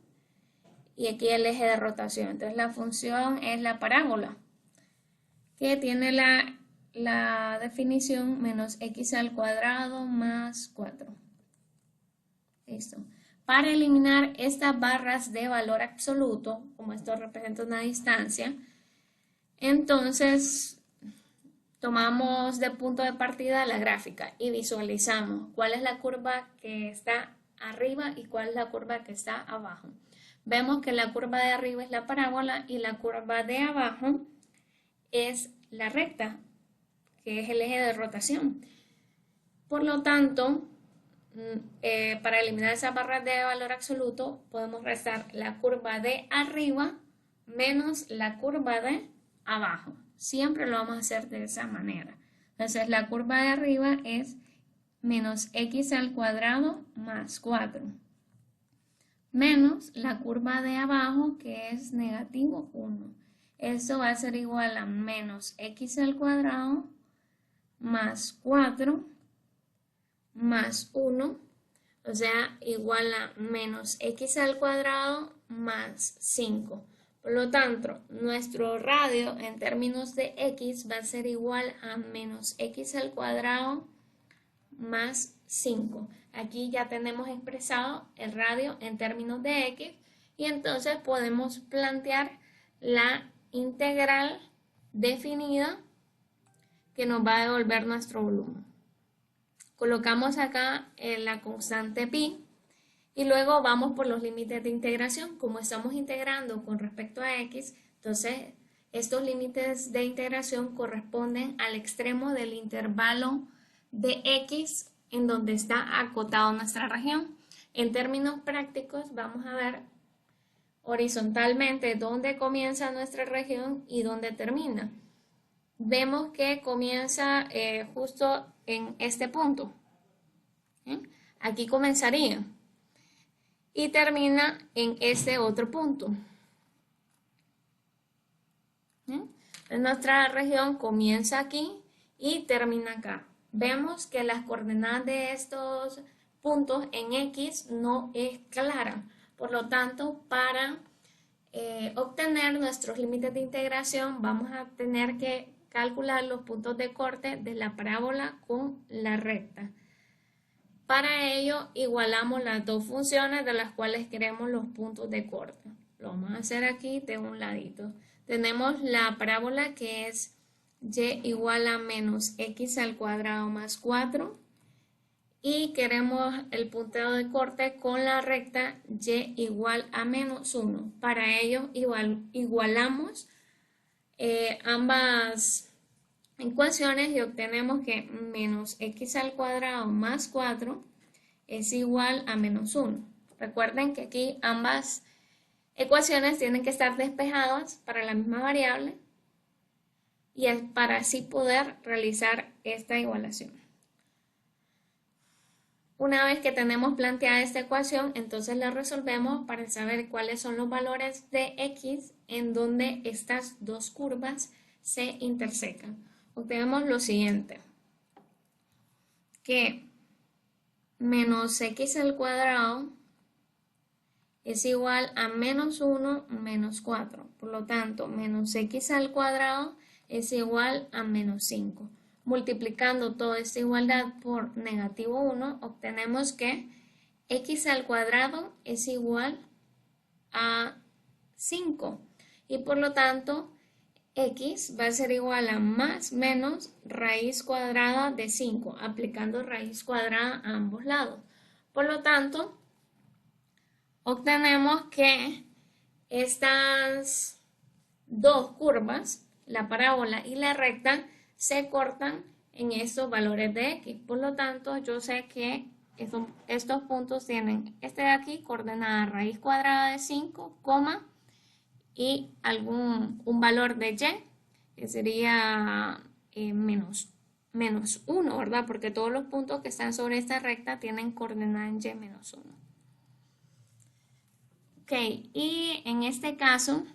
y aquí el eje de rotación. Entonces la función es la parábola, que tiene la definición menos x al cuadrado más 4. Listo. Para eliminar estas barras de valor absoluto, como esto representa una distancia, entonces tomamos de punto de partida la gráfica y visualizamos cuál es la curva que está arriba y cuál es la curva que está abajo. Vemos que la curva de arriba es la parábola y la curva de abajo es la recta, que es el eje de rotación. Por lo tanto, para eliminar esas barras de valor absoluto, podemos restar la curva de arriba menos la curva de abajo. Siempre lo vamos a hacer de esa manera. Entonces, la curva de arriba es menos x al cuadrado más 4. Menos la curva de abajo, que es negativo 1. Esto va a ser igual a menos x al cuadrado más 4 más 1, o sea, igual a menos x al cuadrado más 5. Por lo tanto, nuestro radio en términos de x va a ser igual a menos x al cuadrado más 5. Aquí ya tenemos expresado el radio en términos de x y entonces podemos plantear la integral definida que nos va a devolver nuestro volumen. Colocamos acá la constante pi y luego vamos por los límites de integración. Como estamos integrando con respecto a x, entonces estos límites de integración corresponden al extremo del intervalo de x en donde está acotado nuestra región. En términos prácticos vamos a ver horizontalmente dónde comienza nuestra región y dónde termina. Vemos que comienza justo en este punto. Aquí comenzaría y termina en este otro punto. Nuestra región comienza aquí y termina acá. Vemos que las coordenadas de estos puntos en X no es clara. Por lo tanto, para obtener nuestros límites de integración, vamos a tener que calcular los puntos de corte de la parábola con la recta. Para ello, igualamos las dos funciones de las cuales queremos los puntos de corte. Lo vamos a hacer aquí de un ladito. Tenemos la parábola que es y igual a menos x al cuadrado más 4 y queremos el puntero de corte con la recta y igual a menos 1. Para ello igualamos ambas ecuaciones y obtenemos que menos x al cuadrado más 4 es igual a menos 1. Recuerden que aquí ambas ecuaciones tienen que estar despejadas para la misma variable y es para así poder realizar esta igualación. Una vez que tenemos planteada esta ecuación, entonces la resolvemos para saber cuáles son los valores de x en donde estas dos curvas se intersecan. Obtenemos lo siguiente, que menos x al cuadrado es igual a menos 1 menos 4. Por lo tanto, menos x al cuadrado es igual a menos 5. Multiplicando toda esta igualdad por negativo 1, obtenemos que x al cuadrado es igual a 5. Y por lo tanto, x va a ser igual a más menos raíz cuadrada de 5, aplicando raíz cuadrada a ambos lados. Por lo tanto, obtenemos que estas dos curvas, la parábola y la recta, se cortan en estos valores de x. Por lo tanto, yo sé que estos puntos tienen este de aquí, coordenada raíz cuadrada de 5, y un valor de y, que sería menos 1, ¿verdad? Porque todos los puntos que están sobre esta recta tienen coordenada en y menos 1. Ok, y en este caso,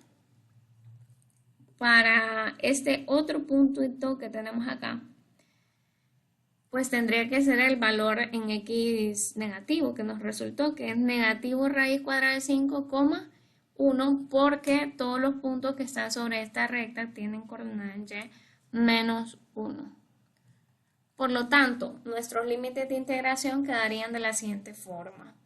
para este otro puntito que tenemos acá, pues tendría que ser el valor en x negativo que nos resultó, que es negativo raíz cuadrada de 5, 1, porque todos los puntos que están sobre esta recta tienen coordenada en y menos 1. Por lo tanto, nuestros límites de integración quedarían de la siguiente forma.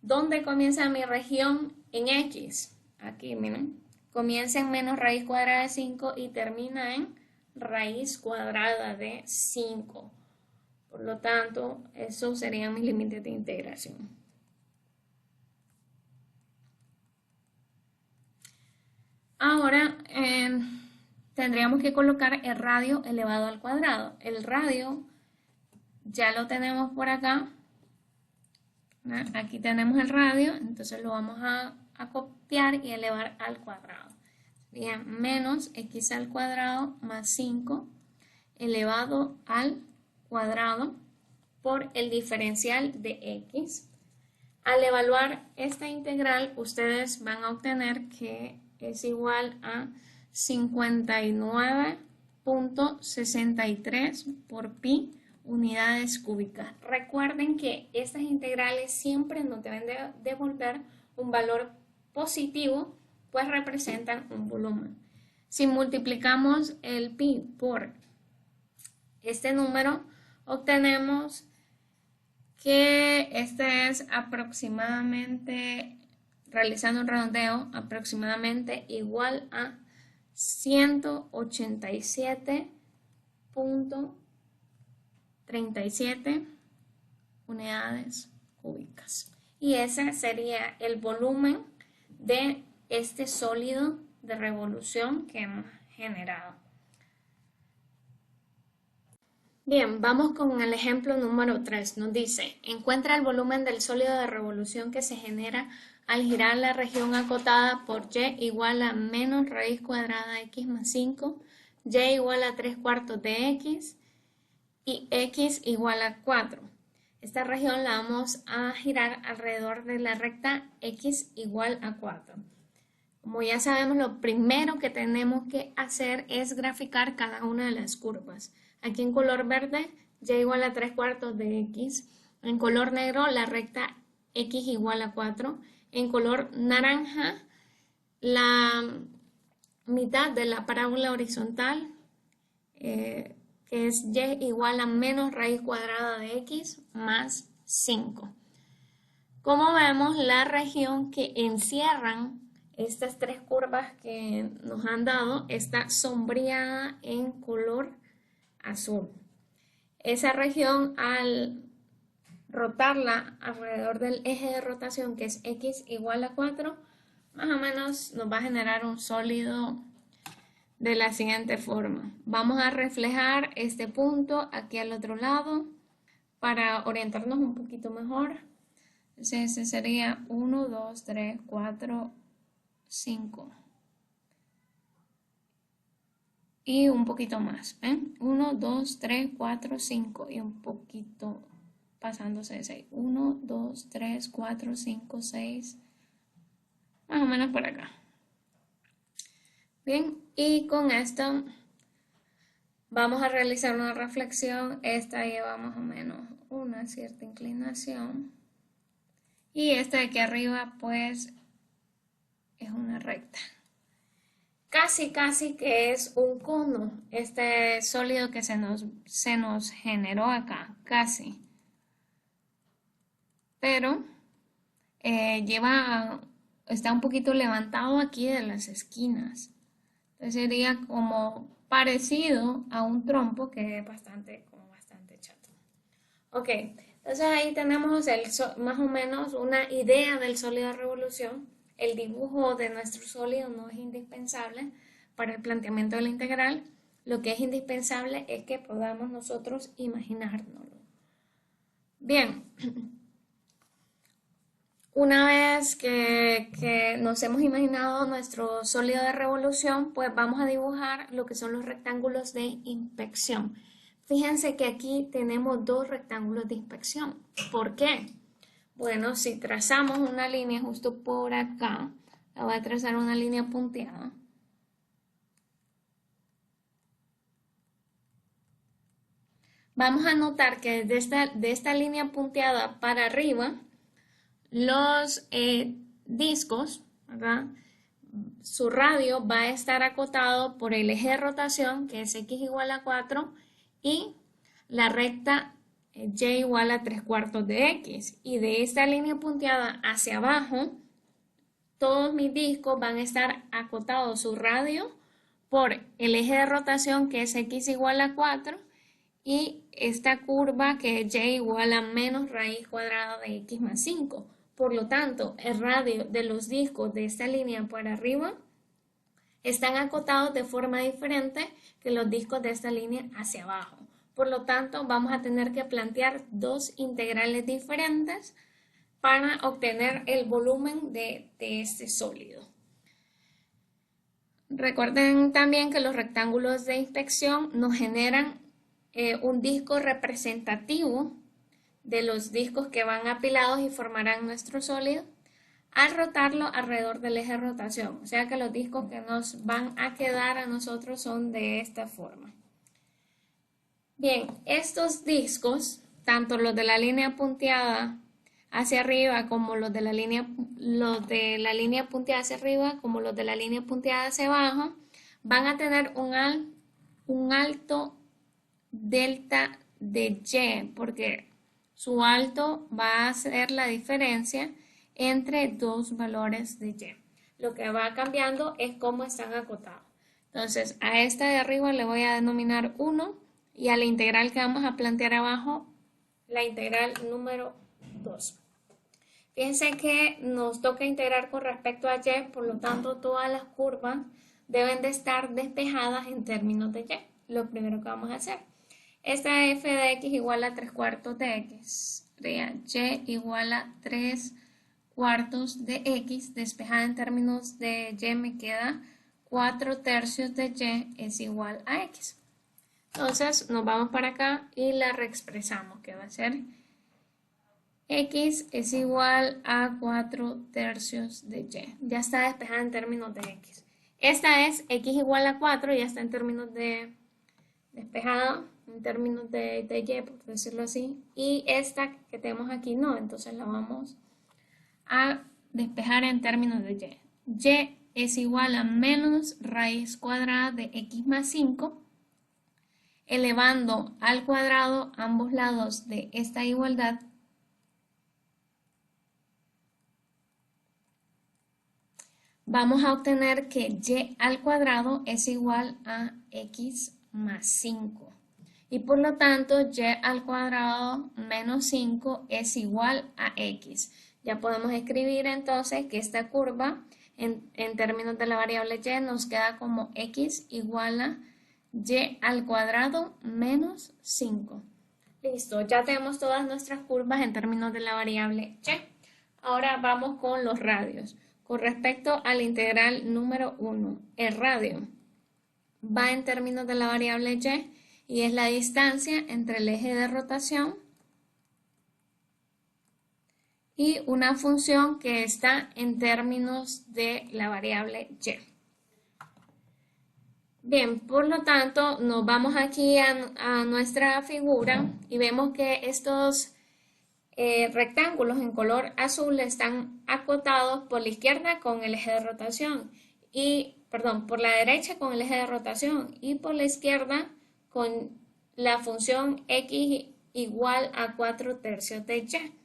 ¿Dónde comienza mi región en x? Aquí, miren. Comienza en menos raíz cuadrada de 5 y termina en raíz cuadrada de 5. Por lo tanto, esos serían mis límites de integración. Ahora tendríamos que colocar el radio elevado al cuadrado. El radio ya lo tenemos por acá. Aquí tenemos el radio, entonces lo vamos a copiar y elevar al cuadrado. Sería menos x al cuadrado más 5 elevado al cuadrado por el diferencial de x. Al evaluar esta integral, ustedes van a obtener que es igual a 59.63 por pi unidades cúbicas. Recuerden que estas integrales siempre nos deben de devolver un valor positivo pues representan un volumen. Si multiplicamos el pi por este número, obtenemos que este es aproximadamente, realizando un redondeo, aproximadamente igual a 187.37 unidades cúbicas. Y ese sería el volumen de este sólido de revolución que hemos generado. Bien, vamos con el ejemplo número 3. Nos dice, encuentra el volumen del sólido de revolución que se genera al girar la región acotada por y igual a menos raíz cuadrada de x más 5, y igual a 3/4 de x y x igual a 4. Esta región la vamos a girar alrededor de la recta x igual a 4. Como ya sabemos, lo primero que tenemos que hacer es graficar cada una de las curvas. Aquí en color verde, y igual a 3/4 de x. En color negro, la recta x igual a 4. En color naranja, la mitad de la parábola horizontal, que es y igual a menos raíz cuadrada de x más 5. Como vemos, la región que encierran estas tres curvas que nos han dado está sombreada en color azul. Esa región, al rotarla alrededor del eje de rotación, que es x igual a 4, más o menos nos va a generar un sólido de la siguiente forma. Vamos a reflejar este punto aquí al otro lado para orientarnos un poquito mejor. Entonces ese sería 1, 2, 3, 4, 5. Y un poquito más, ¿ven? 1, 2, 3, 4, 5 y un poquito pasándose de 6. 1, 2, 3, 4, 5, 6. Más o menos por acá. Bien, y con esto vamos a realizar una reflexión. Esta lleva más o menos una cierta inclinación. Y esta de aquí arriba, pues, es una recta. Casi que es un cono, este sólido que se nos generó acá, casi. Pero está un poquito levantado aquí de las esquinas. Entonces sería como parecido a un trompo que es bastante chato. Ok, entonces ahí tenemos más o menos una idea del sólido de revolución. El dibujo de nuestro sólido no es indispensable para el planteamiento de la integral. Lo que es indispensable es que podamos nosotros imaginárnoslo. Bien, una vez que nos hemos imaginado nuestro sólido de revolución, pues vamos a dibujar lo que son los rectángulos de inspección. Fíjense que aquí tenemos dos rectángulos de inspección. ¿Por qué? Bueno, si trazamos una línea justo por acá, la voy a trazar una línea punteada. Vamos a notar que de esta línea punteada para arriba, los discos, ¿verdad? Su radio va a estar acotado por el eje de rotación, que es x igual a 4, y la recta y igual a 3/4 de x. Y de esta línea punteada hacia abajo, todos mis discos van a estar acotados su radio por el eje de rotación, que es x igual a 4, y esta curva que es y igual a menos raíz cuadrada de x más 5. Por lo tanto, el radio de los discos de esta línea para arriba están acotados de forma diferente que los discos de esta línea hacia abajo. Por lo tanto, vamos a tener que plantear dos integrales diferentes para obtener el volumen de este sólido. Recuerden también que los rectángulos de inspección nos generan un disco representativo de los discos que van apilados y formarán nuestro sólido al rotarlo alrededor del eje de rotación. O sea que los discos que nos van a quedar a nosotros son de esta forma. Bien, estos discos, tanto los de la línea punteada hacia arriba como los de la línea punteada hacia arriba como los de la línea punteada hacia abajo, van a tener un alto delta de Y, porque su alto va a ser la diferencia entre dos valores de Y. Lo que va cambiando es cómo están acotados. Entonces, a esta de arriba le voy a denominar 1 y a la integral que vamos a plantear abajo, la integral número 2. Fíjense que nos toca integrar con respecto a Y, por lo tanto todas las curvas deben de estar despejadas en términos de Y. Lo primero que vamos a hacer. Esta f de x igual a 3/4 de x. Sería y igual a 3/4 de x. Despejada en términos de y me queda 4/3 de y es igual a x. Entonces nos vamos para acá y la reexpresamos, que va a ser x es igual a 4/3 de y. Ya está despejada en términos de x. Esta es x igual a 4, ya está en términos de despejada, en términos de y, por decirlo así. Y esta que tenemos aquí no, entonces la vamos a despejar en términos de y. Y es igual a menos raíz cuadrada de x más 5, elevando al cuadrado ambos lados de esta igualdad. Vamos a obtener que y al cuadrado es igual a x más 5. Y por lo tanto, y al cuadrado menos 5 es igual a x. Ya podemos escribir entonces que esta curva, en términos de la variable y, nos queda como x igual a y al cuadrado menos 5. Listo, ya tenemos todas nuestras curvas en términos de la variable y. Ahora vamos con los radios. Con respecto a la integral número 1, el radio va en términos de la variable y es la distancia entre el eje de rotación y una función que está en términos de la variable y. Bien, por lo tanto, nos vamos aquí a nuestra figura y vemos que estos rectángulos en color azul están acotados por la izquierda con el eje de rotación y, perdón, por la derecha con el eje de rotación y por la izquierda con la función x igual a 4/3 de y.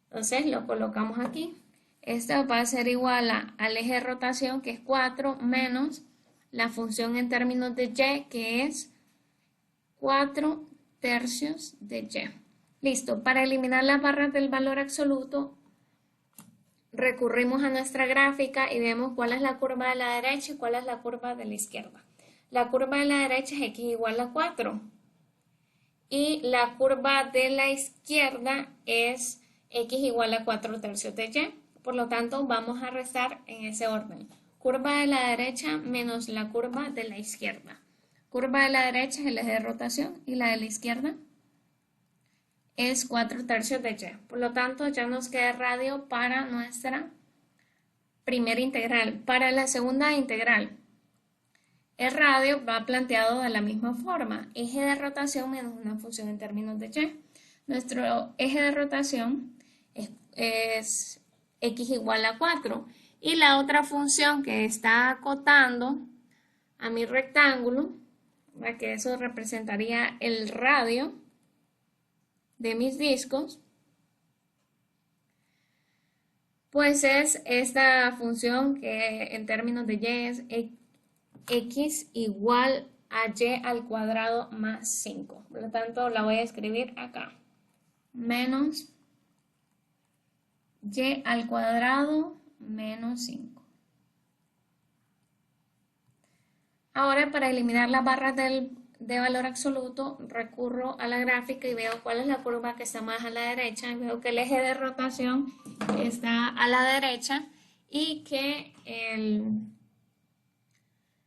Entonces lo colocamos aquí. Esto va a ser igual al eje de rotación, que es 4, menos la función en términos de y, que es 4/3 de y. Listo, para eliminar las barras del valor absoluto, recurrimos a nuestra gráfica y vemos cuál es la curva de la derecha y cuál es la curva de la izquierda. La curva de la derecha es x igual a 4 y la curva de la izquierda es x igual a 4/3 de y. Por lo tanto, vamos a restar en ese orden. Curva de la derecha menos la curva de la izquierda. Curva de la derecha es el eje de rotación y la de la izquierda es 4/3 de y. Por lo tanto, ya nos queda radio para nuestra primera integral. Para la segunda integral, el radio va planteado de la misma forma. Eje de rotación menos una función en términos de y. Nuestro eje de rotación es x igual a 4. Y la otra función que está acotando a mi rectángulo, que eso representaría el radio de mis discos, pues es esta función que en términos de y es x igual a y al cuadrado más 5. Por lo tanto, la voy a escribir acá. Menos y al cuadrado menos 5. Ahora, para eliminar las barras de valor absoluto, recurro a la gráfica y veo cuál es la curva que está más a la derecha. Y veo que el eje de rotación está a la derecha y que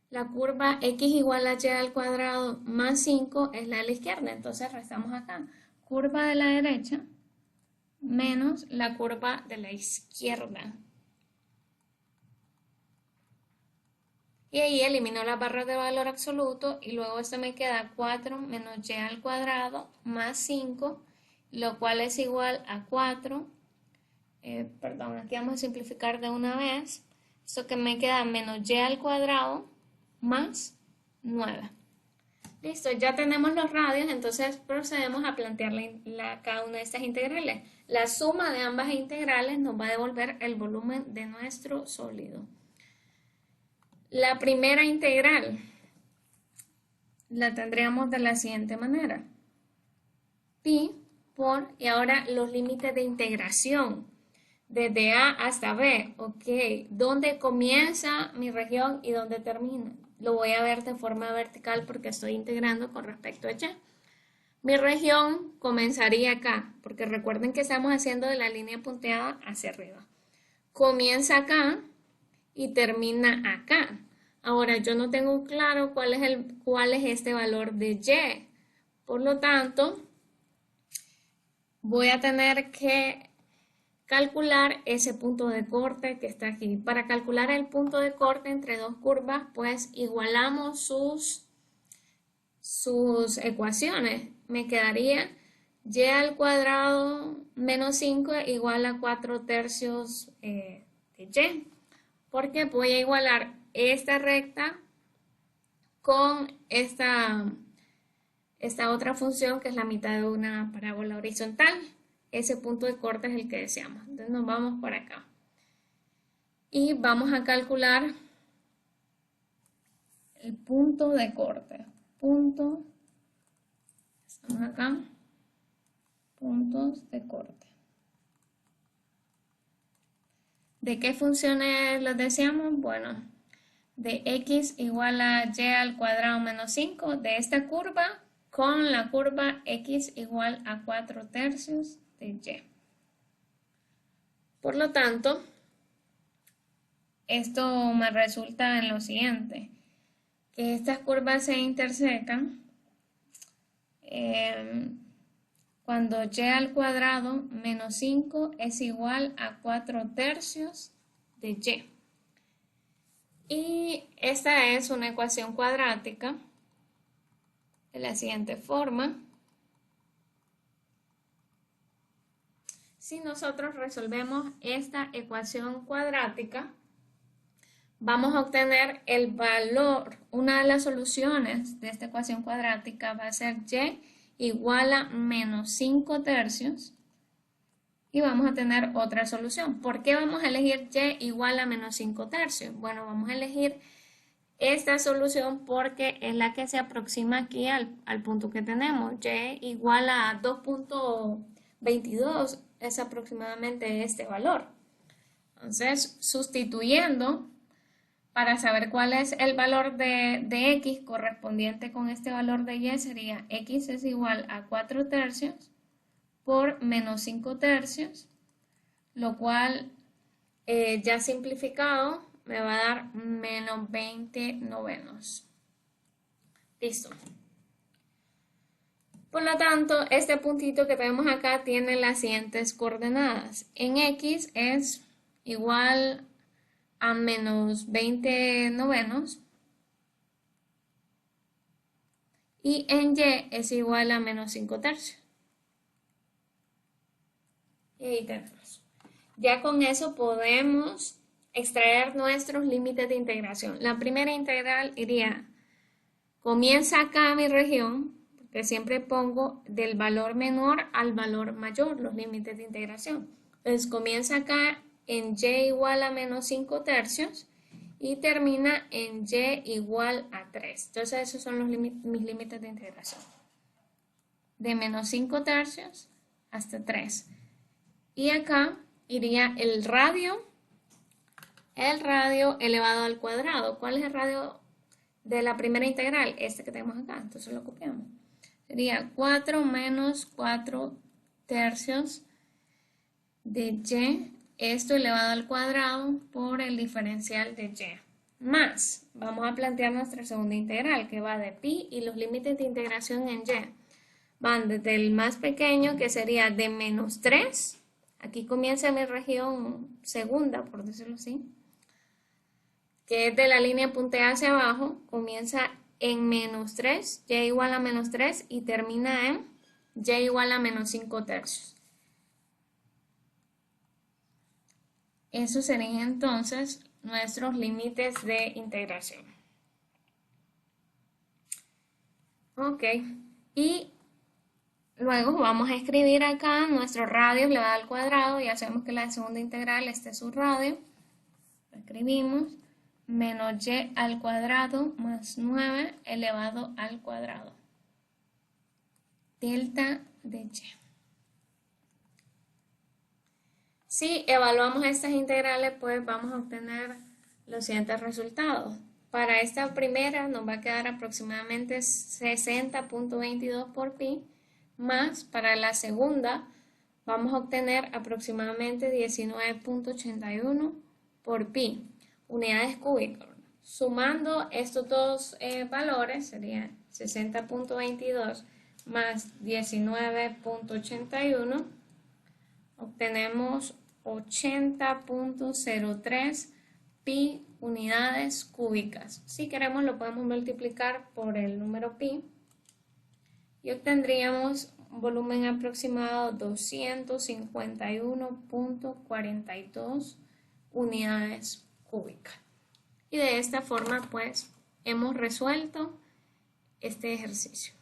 la curva x igual a y al cuadrado más 5 es la de la izquierda. Entonces restamos acá. Curva de la derecha menos la curva de la izquierda. Y ahí elimino las barras de valor absoluto y luego esto me queda 4 menos y al cuadrado más 5, lo cual es igual a 4 Perdón, aquí vamos a simplificar de una vez. Esto que me queda menos y al cuadrado más 9. Listo, ya tenemos los radios, entonces procedemos a plantear cada una de estas integrales. La suma de ambas integrales nos va a devolver el volumen de nuestro sólido. La primera integral la tendríamos de la siguiente manera. Pi por, y ahora los límites de integración, desde A hasta B, ok, ¿dónde comienza mi región y dónde termina? Lo voy a ver de forma vertical porque estoy integrando con respecto a Y. Mi región comenzaría acá, porque recuerden que estamos haciendo de la línea punteada hacia arriba. Comienza acá y termina acá. Ahora yo no tengo claro cuál es este valor de Y. Por lo tanto, voy a tener que calcular ese punto de corte que está aquí. Para calcular el punto de corte entre dos curvas, pues igualamos sus ecuaciones. Me quedaría y al cuadrado menos 5 igual a 4 tercios de y. Porque voy a igualar esta recta con esta otra función que es la mitad de una parábola horizontal. Ese punto de corte es el que deseamos. Entonces nos vamos por acá. Y vamos a calcular el punto de corte. Estamos acá. Puntos de corte. ¿De qué funciones los deseamos? Bueno, de x igual a y al cuadrado menos 5 de esta curva con la curva x igual a 4 tercios de y. Por lo tanto, esto me resulta en lo siguiente, que estas curvas se intersecan cuando y al cuadrado menos 5 es igual a 4 tercios de y. Y esta es una ecuación cuadrática de la siguiente forma. Si nosotros resolvemos esta ecuación cuadrática, vamos a obtener el valor, una de las soluciones de esta ecuación cuadrática va a ser y igual a menos 5 tercios y vamos a tener otra solución. ¿Por qué vamos a elegir y igual a menos 5 tercios? Bueno, vamos a elegir esta solución porque es la que se aproxima aquí al punto que tenemos. Y igual a 2.22 es aproximadamente este valor. Entonces, sustituyendo para saber cuál es el valor de x correspondiente con este valor de y, sería x es igual a 4 tercios por menos 5 tercios, lo cual ya simplificado me va a dar menos 20 novenos. Listo. Por lo tanto, este puntito que tenemos acá tiene las siguientes coordenadas. En x es igual a menos 20 novenos y en y es igual a menos 5 tercios. Y ahí tenemos. Ya con eso podemos extraer nuestros límites de integración. La primera integral iría, comienza acá mi región, porque siempre pongo del valor menor al valor mayor los límites de integración. Entonces comienza acá en y igual a menos 5 tercios y termina en y igual a 3. Entonces esos son mis límites de integración. De menos 5 tercios hasta 3. Y acá iría el radio elevado al cuadrado. ¿Cuál es el radio de la primera integral? Este que tenemos acá. Entonces lo copiamos. Sería 4 menos 4 tercios de y. Esto elevado al cuadrado por el diferencial de y. Más, vamos a plantear nuestra segunda integral que va de pi y los límites de integración en y. Van desde el más pequeño que sería de menos 3. Aquí comienza mi región segunda, por decirlo así. Que es de la línea punteada hacia abajo. Comienza en menos 3, y igual a menos 3 y termina en y igual a menos 5 tercios. Esos serían entonces nuestros límites de integración. Ok, y luego vamos a escribir acá nuestro radio elevado al cuadrado. Ya sabemos que la segunda integral, este es su radio. Lo escribimos, menos y al cuadrado más 9 elevado al cuadrado. Delta de y. Si evaluamos estas integrales, pues vamos a obtener los siguientes resultados. Para esta primera nos va a quedar aproximadamente 60.22 por pi, más para la segunda vamos a obtener aproximadamente 19.81 por pi, unidades cúbicas. Sumando estos dos valores serían 60.22 más 19.81, obtenemos 80.03 pi unidades cúbicas. Si queremos lo podemos multiplicar por el número pi y obtendríamos un volumen aproximado de 251.42 unidades cúbicas. Y de esta forma pues hemos resuelto este ejercicio.